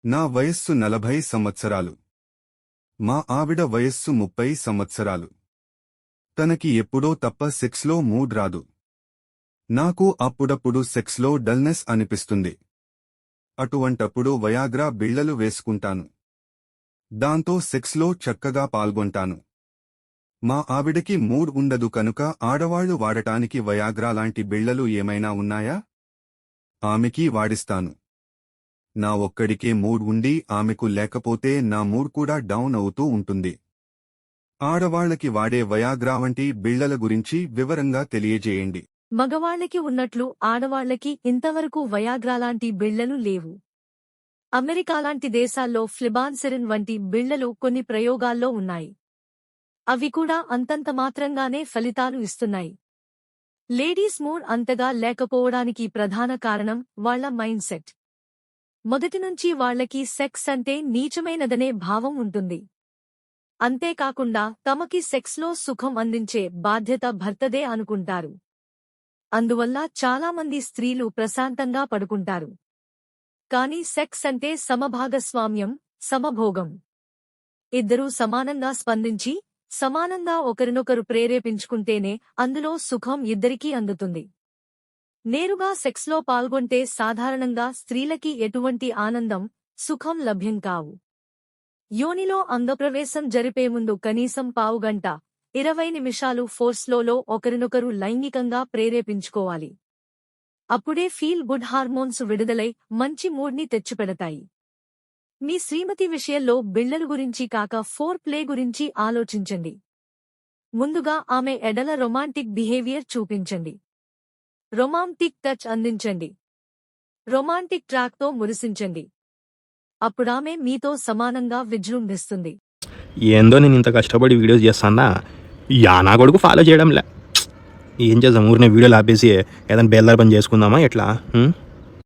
నా వయస్సు 40 సంవత్సరాలు. మా ఆవిడ వయస్సు 30 సంవత్సరాలు. తనకి ఎప్పుడో తప్ప సెక్స్లో మూడ్ రాదు. నాకు అప్పుడప్పుడు సెక్స్లో డల్నెస్ అనిపిస్తుంది. అటువంటప్పుడు వయాగ్రా బిళ్లలు వేసుకుంటాను. దాంతో సెక్స్లో చక్కగా పాల్గొంటాను. మా ఆవిడకి మూడ్ ఉండదు కనుక ఆడవాళ్లు వాడటానికి వయాగ్రా లాంటి బిళ్లలు ఏమైనా ఉన్నాయా? ఆమెకి వాడిస్తాను. నా ఒక్కడికే మూడ్ ఉండి ఆమెకు లేకపోతే నా మూడ్ కూడా డౌన్ అవుతూ ఉంటుంది. ఆడవాళ్లకి వాడే వయాగ్రా వంటి బిళ్లల గురించి వివరంగా తెలియజేయండి. మగవాళ్లకి ఉన్నట్లు ఆడవాళ్లకి ఇంతవరకు వయాగ్రాలాంటి బిళ్లలు లేవు. అమెరికాలాంటి దేశాల్లో ఫ్లిబాన్సెరిన్ వంటి బిళ్లలు కొన్ని ప్రయోగాల్లో ఉన్నాయి. అవి కూడా అంతంత మాత్రంగానే ఫలితాలు ఇస్తున్నాయి. లేడీస్ మూడ్ అంతగా లేకపోవడానికి ప్రధాన కారణం వాళ్ల మైండ్ సెట్. మొదటినుంచి వాళ్లకి సెక్స్ అంటే నీచమైనదనే భావం ఉంటుంది. అంతేకాకుండా తమకి సెక్స్లో సుఖం అందించే బాధ్యత భర్తదే అనుకుంటారు. అందువల్ల చాలామంది స్త్రీలు ప్రశాంతంగా పడుకుంటారు. కాని సెక్స్ అంటే సమభాగస్వామ్యం, సమభోగం. ఇద్దరూ సమానంగా స్పందించి సమానంగా ఒకరినొకరు ప్రేరేపించుకుంటేనే అందులో సుఖం ఇద్దరికీ అందుతుంది. నేరుగా సెక్స్లో పాల్గొంటే సాధారణంగా స్త్రీలకి ఎటువంటి ఆనందం, సుఖం లభ్యం కావు. యోనిలో అంగప్రవేశం జరిపే ముందు కనీసం పావుగంట, 20 నిమిషాలు ఫోర్స్లో ఒకరినొకరు లైంగికంగా ప్రేరేపించుకోవాలి. అప్పుడే ఫీల్ గుడ్ హార్మోన్స్ విడుదలై మంచి మూడ్ని తెచ్చిపెడతాయి. మీ శ్రీమతి విషయంలో బిళ్లల గురించి కాక ఫోర్ ప్లే గురించి ఆలోచించండి. ముందుగా ఆమె ఎడల రొమాంటిక్ బిహేవియర్ చూపించండి. రొమాంటిక్ టచ్ అందించండి. రొమాంటిక్ ట్రాక్తో మురిసించండి. అప్పుడామె మీతో సమానంగా విజృంభిస్తుంది. ఏందో నేను ఇంత కష్టపడి వీడియోస్ చేస్తానా, నా కొడుకు ఫాలో చేయడంలే. ఏం చేద్దాం, ఊరినే వీడియోలు ఆపేసి ఏదైనా బేల్దార్ పని చేసుకుందామా ఎట్లా?